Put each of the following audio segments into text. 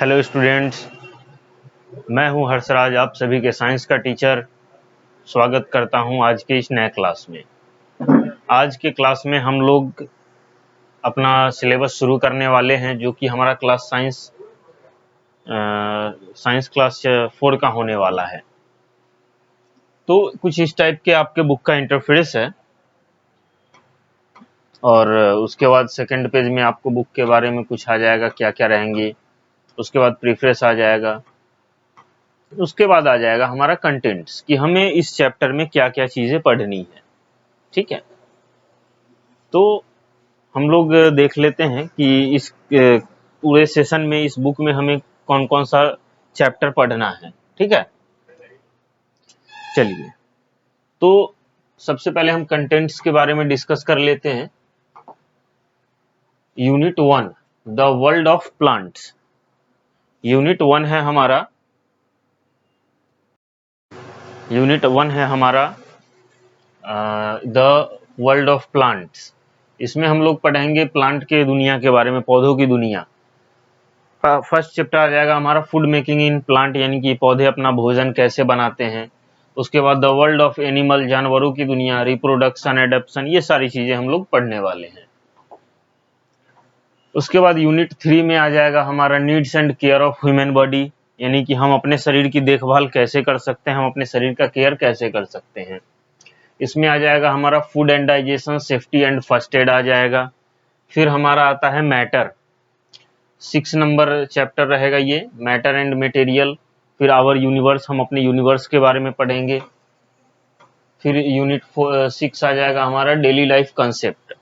Hello students, मैं हूं हर्षराज, आप सभी के साइंस का टीचर। स्वागत करता हूं आज के इस नए क्लास में। आज के क्लास में हम लोग अपना सिलेबस शुरू करने वाले हैं, जो कि हमारा क्लास साइंस क्लास 4 का होने वाला है। तो कुछ इस टाइप के आपके बुक का इंटरफेस है, और उसके बाद सेकंड पेज में आपको बुक के बारे में कुछ आ जाएगा, क्या क्या रहेंगे। उसके बाद प्रीफेस आ जाएगा। उसके बाद आ जाएगा हमारा कंटेंट्स, कि हमें इस चैप्टर में क्या क्या चीजें पढ़नी है। ठीक है, तो हम लोग देख लेते हैं कि इस पूरे सेशन में, इस बुक में हमें कौन कौन सा चैप्टर पढ़ना है। ठीक है, चलिए, तो सबसे पहले हम कंटेंट्स के बारे में डिस्कस कर लेते हैं। Unit 1, the world of plants. Unit 1 है हमारा द वर्ल्ड ऑफ प्लांट्स। इसमें हम लोग पढ़ेंगे प्लांट के दुनिया के बारे में, पौधों की दुनिया। फर्स्ट चैप्टर आ जाएगा हमारा फूड मेकिंग इन प्लांट, यानी कि पौधे अपना भोजन कैसे बनाते हैं। उसके बाद द वर्ल्ड ऑफ एनिमल, जानवरों की दुनिया, रिप्रोडक्शन, एडप्शन, ये सारी चीजें हम लोग पढ़ने वाले हैं। उसके बाद यूनिट 3 में आ जाएगा हमारा needs and care of human body, यानी कि हम अपने शरीर की देखभाल कैसे कर सकते हैं, हम अपने शरीर का केयर कैसे कर सकते हैं। इसमें आ जाएगा हमारा food and digestion, safety and first aid आ जाएगा। फिर हमारा आता है मैटर, 6 नंबर चैप्टर रहेगा ये, मैटर एंड मटेरियल। फिर आवर यूनिवर्स, हम अपने यूनिवर्स के बारे में पढ़ेंगे। फिर यूनिट 6 आ जाएगा हमारा डेली लाइफ कंसेप्ट।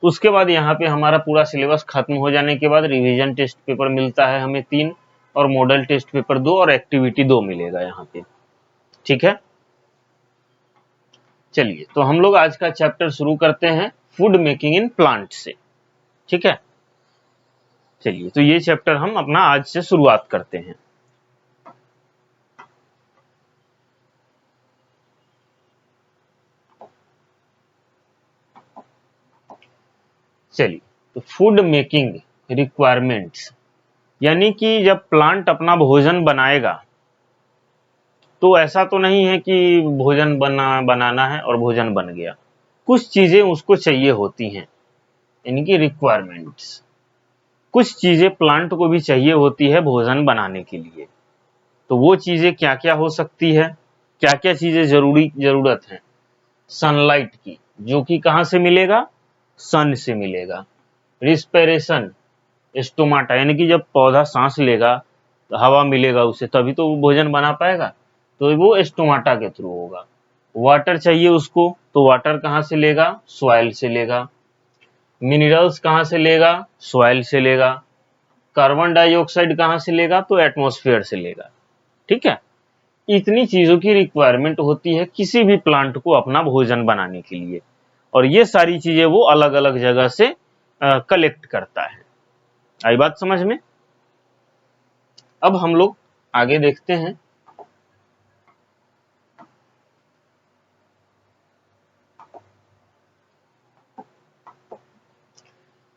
उसके बाद यहाँ पे हमारा पूरा सिलेबस खत्म हो जाने के बाद रिवीजन टेस्ट पेपर मिलता है हमें 3, और मॉडल टेस्ट पेपर 2, और एक्टिविटी 2 मिलेगा यहाँ पे। ठीक है, चलिए, तो हम लोग आज का चैप्टर शुरू करते हैं फूड मेकिंग इन प्लांट से। ठीक है, चलिए, तो ये चैप्टर हम अपना आज से शुरुआत करते हैं। चलिए, तो फूड मेकिंग रिक्वायरमेंट्स, यानी कि जब प्लांट अपना भोजन बनाएगा, तो ऐसा तो नहीं है कि भोजन बनाना है और भोजन बन गया। कुछ चीजें उसको चाहिए होती हैं, यानी कि रिक्वायरमेंट्स। कुछ चीजें प्लांट को भी चाहिए होती है भोजन बनाने के लिए। तो वो चीजें क्या क्या हो सकती है, क्या क्या चीजें जरूरत है। सनलाइट की, जो कि कहाँ से मिलेगा, सन से मिलेगा। रिस्पिरेशन, स्टोमाटा, यानी कि जब पौधा सांस लेगा तो हवा मिलेगा उसे, तभी तो वो भोजन बना पाएगा, तो वो स्टोमाटा के थ्रू होगा। वाटर चाहिए उसको, तो वाटर कहाँ से लेगा, सॉइल से लेगा। मिनरल्स कहाँ से लेगा, सॉइल से लेगा। कार्बन डाइऑक्साइड कहाँ से लेगा, तो एटमॉस्फेयर से लेगा। ठीक है, इतनी चीजों की रिक्वायरमेंट होती है किसी भी प्लांट को अपना भोजन बनाने के लिए, और ये सारी चीजें वो अलग अलग जगह से कलेक्ट करता है। आई बात समझ में? अब हम लोग आगे देखते हैं।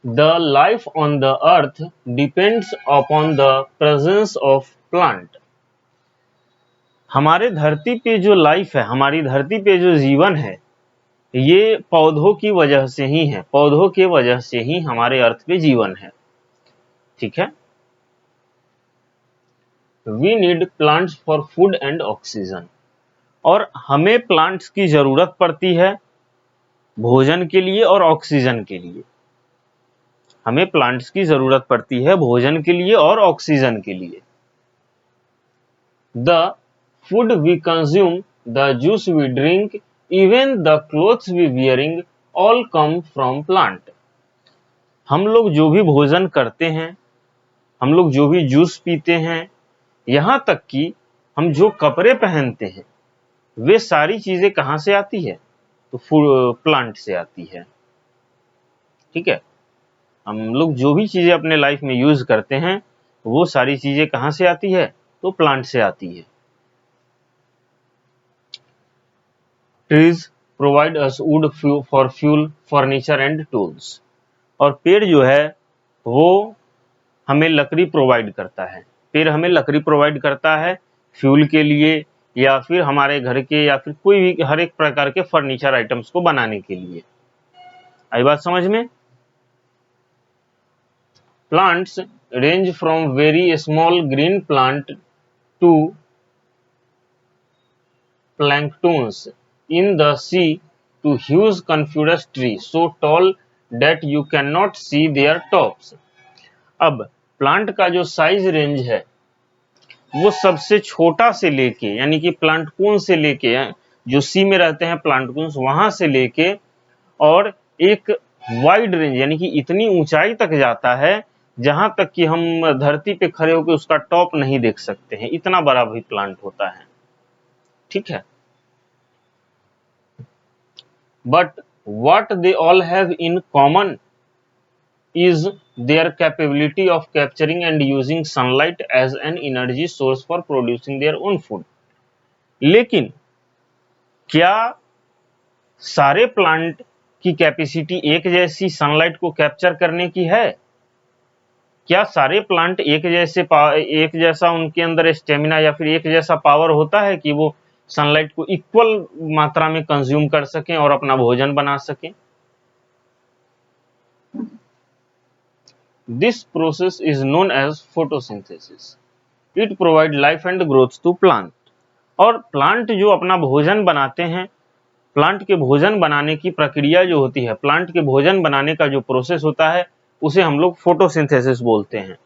The life on the earth depends upon the presence of plant. हमारे धरती पे जो लाइफ है, हमारी धरती पे जो जीवन है, ये पौधों की वजह से ही है। पौधों के वजह से ही हमारे अर्थ पे जीवन है। ठीक है, we need plants for food and oxygen, और हमें प्लांट्स की जरूरत पड़ती है भोजन के लिए और ऑक्सीजन के लिए। हमें प्लांट्स की जरूरत पड़ती है भोजन के लिए और ऑक्सीजन के लिए। The food we consume, the juice we drink, even the clothes we wearing, all come from plant. हम लोग जो भी भोजन करते हैं, हम लोग जो भी जूस पीते हैं, यहां तक कि हम जो कपड़े पहनते हैं, वे सारी चीजें कहां से आती है, तो प्लांट से आती है। ठीक है, हम लोग जो भी चीजें अपने लाइफ में यूज करते हैं, वो सारी चीजें कहां से आती है, तो प्लांट से आती है। Trees provide us would for fuel, furniture and tools, और पेड़ जो है वो हमें लकड़ी प्रोवाइड करता है। पेड़ हमें लकड़ी प्रोवाइड करता है फ्यूल के लिए, या फिर हमारे घर के, या फिर कोई भी हर एक प्रकार के फर्नीचर आइटम्स को बनाने के लिए। आई बात समझ में? Plants range from very small green plant to planktons in the sea to huge coniferous trees so tall that you cannot see their tops। अब प्लांट का जो साइज रेंज है वो सबसे छोटा से लेके, यानी कि प्लांटकून से लेके, जो सी में रहते हैं प्लांटकून्स, वहां से लेके और एक वाइड रेंज यानी कि इतनी ऊंचाई तक जाता है जहां तक कि हम धरती पे खड़े होकर उसका टॉप नहीं देख सकते हैं, इतना बड़ा भी प्लांट होता है। ठीक है, but what they all have in common is their capability of capturing and using sunlight as an energy source for producing their own food। लेकिन क्या सारे प्लांट की कैपेसिटी एक जैसी सनलाइट को कैप्चर करने की है? क्या सारे प्लांट एक जैसा उनके अंदर स्टेमिना या फिर एक जैसा पावर होता है कि वो सनलाइट को इक्वल मात्रा में कंज्यूम कर सकें और अपना भोजन बना सकें? This process is known as photosynthesis. It provide life and growth to plant. और प्लांट जो अपना भोजन बनाते हैं, प्लांट के भोजन बनाने की प्रक्रिया जो होती है, प्लांट के भोजन बनाने का जो प्रोसेस होता है, उसे हम लोग फोटोसिंथेसिस बोलते हैं।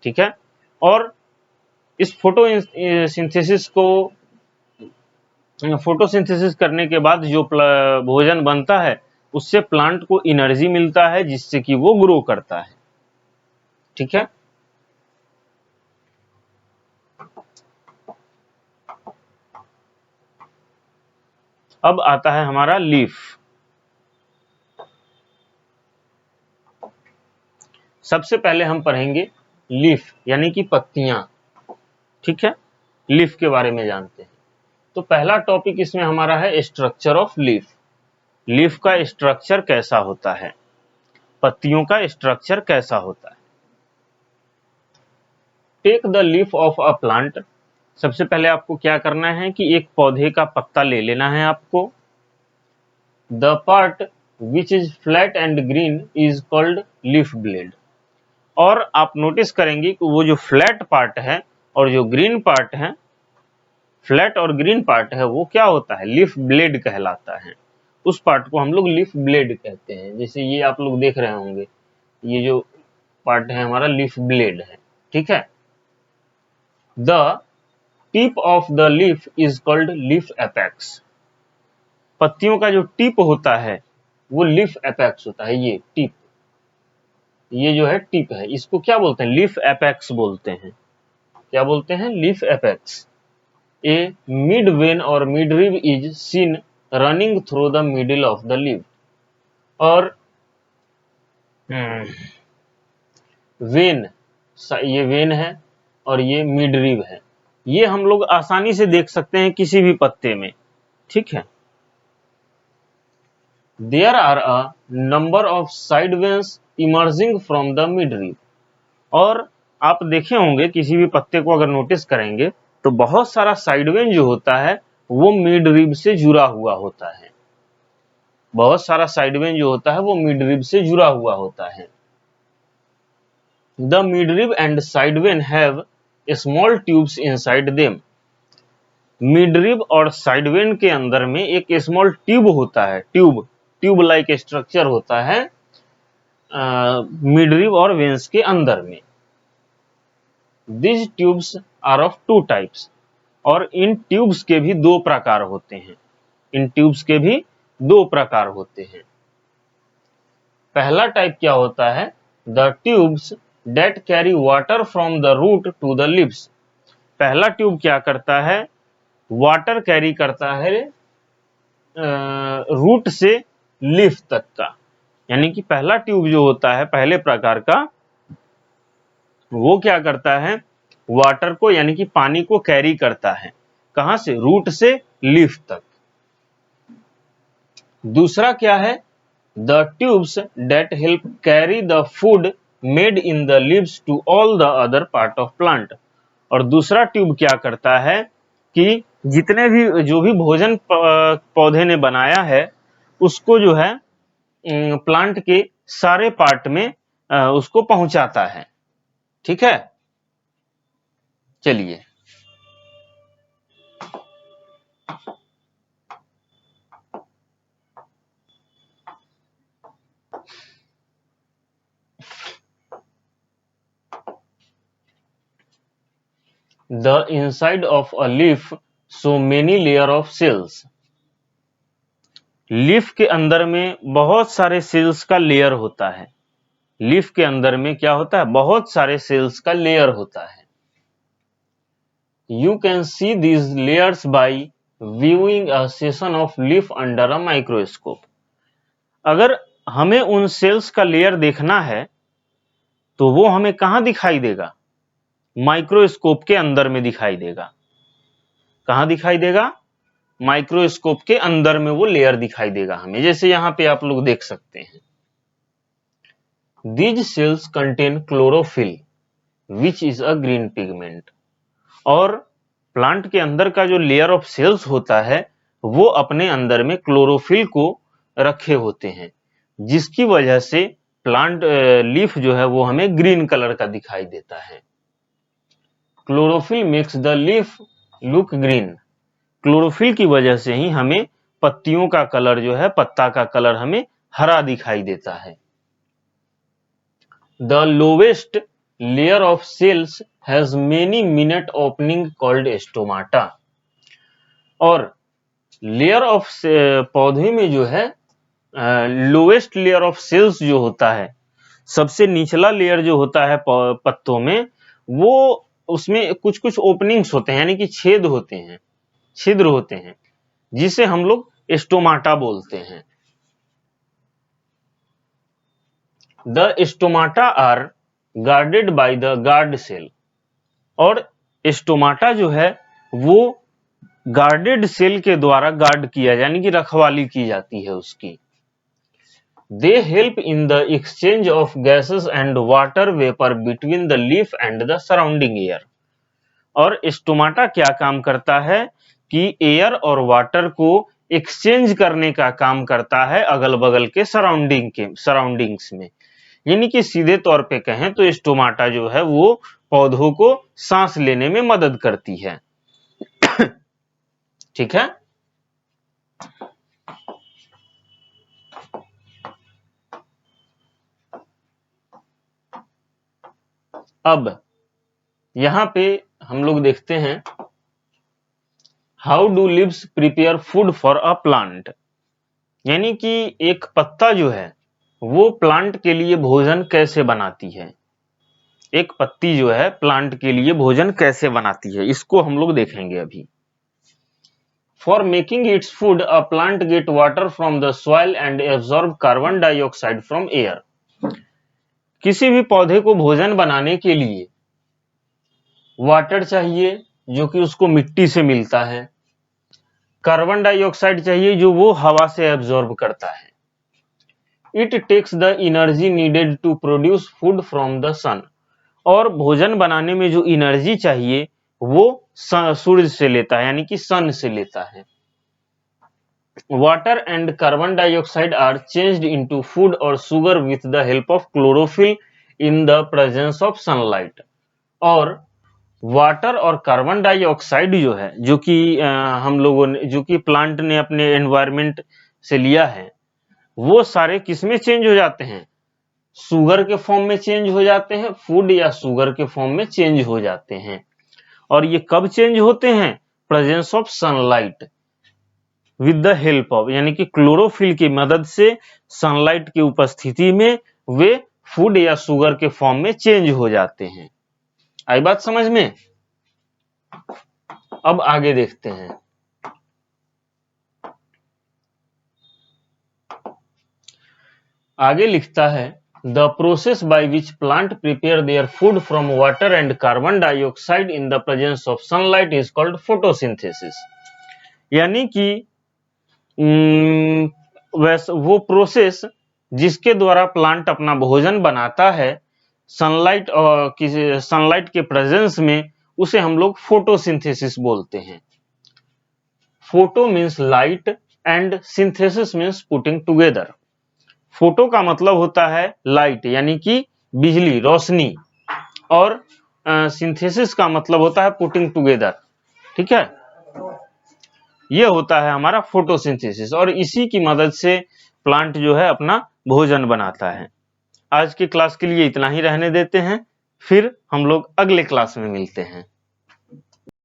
ठीक है, और इस फोटोसिंथेसिस करने के बाद जो भोजन बनता है उससे प्लांट को एनर्जी मिलता है जिससे कि वो ग्रो करता है। ठीक है, अब आता है हमारा लीफ। सबसे पहले हम पढ़ेंगे लीफ यानी कि पत्तियां। ठीक है, लीफ के बारे में जानते हैं। तो पहला टॉपिक इसमें हमारा है स्ट्रक्चर ऑफ लीफ। लीफ का स्ट्रक्चर कैसा होता है, पत्तियों का स्ट्रक्चर कैसा होता है। Take the leaf of a plant. सबसे पहले आपको क्या करना है कि एक पौधे का पत्ता ले लेना है आपको। The part which is flat and green is called leaf blade. और आप नोटिस करेंगे कि वो जो फ्लैट पार्ट है और जो ग्रीन पार्ट है, फ्लैट और ग्रीन पार्ट है, वो क्या होता है, लीफ ब्लेड कहलाता है। उस पार्ट को हम लोग लीफ ब्लेड कहते हैं। जैसे ये आप लोग देख रहे होंगे, ये जो पार्ट है हमारा लीफ ब्लेड है। ठीक है, the tip of the leaf is called leaf apex. पत्तियों का जो टिप होता है वो लीफ एपेक्स होता है। ये टिप, ये जो है टिप है, इसको क्या बोलते हैं, लीफ एपेक्स बोलते हैं। क्या बोलते हैं, leaf apex. A mid vein और mid rib is seen running through the middle of the leaf. और वेन, ये वेन है और ये मिड रिब है, ये हम लोग आसानी से देख सकते हैं किसी भी पत्ते में। ठीक है, there are a number of side veins emerging from the mid rib. और आप देखे होंगे किसी भी पत्ते को अगर नोटिस करेंगे तो बहुत सारा साइड वेन जो होता है वो मिड रिब से जुड़ा हुआ होता है। बहुत सारा साइड वेन जो होता है वो मिड रिब से जुड़ा हुआ होता है। The mid rib end side when have small tubes inside them. Mid rib और साइड वेन के अंदर में एक स्मॉल ट्यूब होता है, ट्यूब लाइक स्ट्रक्चर होता है मिड रिब और वेन्स के अंदर में। These tubes are of two types। और इन ट्यूब्स के भी दो प्रकार होते हैं। इन ट्यूब्स के भी दो प्रकार होते हैं। पहला टाइप क्या होता है, the tubes that carry water from the root to the lips. पहला ट्यूब क्या करता है, वाटर कैरी करता है रूट से लिफ तक का। यानी कि पहला ट्यूब जो होता है पहले प्रकार का, वो क्या करता है, वाटर को यानी कि पानी को कैरी करता है, कहां से, रूट से लीफ तक। दूसरा क्या है, the tubes that help carry the food made in the leaves to all the other part of plant. और दूसरा ट्यूब क्या करता है कि जितने भी जो भी भोजन पौधे ने बनाया है उसको जो है प्लांट के सारे पार्ट में उसको पहुंचाता है। ठीक है, चलिए The inside of a leaf so many layer of cells। Leaf के अंदर में बहुत सारे सेल्स का लेयर होता है। लीफ के अंदर में क्या होता है? बहुत सारे सेल्स का लेयर होता है। You can see these layers by viewing a section of leaf under a microscope। अगर हमें उन सेल्स का लेयर देखना है तो वो हमें कहां दिखाई देगा? माइक्रोस्कोप के अंदर में दिखाई देगा। कहां दिखाई देगा? माइक्रोस्कोप के अंदर में वो लेयर दिखाई देगा हमें, जैसे यहां पे आप लोग देख सकते हैं। These cells contain chlorophyll which is a green pigment। और प्लांट के अंदर का जो लेयर ऑफ सेल्स होता है वो अपने अंदर में क्लोरोफिल को रखे होते हैं, जिसकी वजह से प्लांट लीफ जो है वो हमें ग्रीन कलर का दिखाई देता है। Chlorophyll makes the leaf look green. Chlorophyll की वजह से ही हमें पत्तियों का कलर जो है, पत्ता का कलर हमें हरा दिखाई देता है। The lowest layer of cells has many minute opening called stomata. और लेयर ऑफ पौधे में जो है लोवेस्ट लेयर ऑफ सेल्स जो होता है, सबसे निचला लेयर जो होता है पत्तों में, वो उसमें कुछ कुछ ओपनिंग्स होते हैं, यानी कि छेद होते हैं, छिद्र होते हैं, जिसे हम लोग स्टोमाटा बोलते हैं। The stomata are guarded by the guard cell. और स्टोमाटा जो है वो गार्डेड सेल के द्वारा गार्ड किया, यानी कि रखवाली की जाती है उसकी। They help in the exchange of gases and water vapour between the leaf and the surrounding air. और स्टोमाटा क्या काम करता है कि एयर और वाटर को एक्सचेंज करने का काम करता है अगल बगल के सराउंडिंग्स में। यानी कि सीधे तौर पे कहें तो स्टोमाटा जो है वो पौधों को सांस लेने में मदद करती है। ठीक है, अब यहां पे हम लोग देखते हैं how do leaves prepare food for a plant. यानी कि एक पत्ता जो है वो प्लांट के लिए भोजन कैसे बनाती है। एक पत्ती जो है प्लांट के लिए भोजन कैसे बनाती है, इसको हम लोग देखेंगे अभी। For making its food a plant get water from the soil and absorb carbon dioxide from air. किसी भी पौधे को भोजन बनाने के लिए वाटर चाहिए जो कि उसको मिट्टी से मिलता है, कार्बन डाइऑक्साइड चाहिए जो वो हवा से एब्जॉर्ब करता है। It takes the energy needed to produce food from the sun. और भोजन बनाने में जो एनर्जी चाहिए वो सूरज से लेता है, यानी कि सन से लेता है। Water and carbon dioxide are changed into food और sugar with the help of chlorophyll in the presence of sunlight. और वाटर और कार्बन डाइऑक्साइड जो है, जो कि हम लोगों ने, जो कि प्लांट ने अपने एनवायरमेंट से लिया है, वो सारे किसमें चेंज हो जाते हैं? शुगर के फॉर्म में चेंज हो जाते हैं, फूड या शुगर के फॉर्म में चेंज हो जाते हैं। और ये कब चेंज होते हैं? Presence of sunlight with the help of, यानी कि क्लोरोफिल की मदद से सनलाइट की उपस्थिति में वे फूड या शुगर के फॉर्म में चेंज हो जाते हैं। आई बात समझ में? अब आगे देखते हैं। आगे लिखता है the process by which plant prepare their food from water and carbon dioxide in the presence of sunlight is called photosynthesis. यानी कि वैसे वो प्रोसेस जिसके द्वारा प्लांट अपना भोजन बनाता है सनलाइट और सनलाइट के प्रेजेंस में, उसे हम लोग फोटोसिंथेसिस बोलते हैं। Photo means light and synthesis means putting together. Photo का मतलब होता है लाइट यानी कि बिजली, रोशनी, और सिंथेसिस का मतलब होता है पुटिंग टुगेदर। ठीक है, यह होता है हमारा फोटोसिंथेसिस, और इसी की मदद से प्लांट जो है अपना भोजन बनाता है। आज की क्लास के लिए इतना ही रहने देते हैं, फिर हम लोग अगले क्लास में मिलते हैं।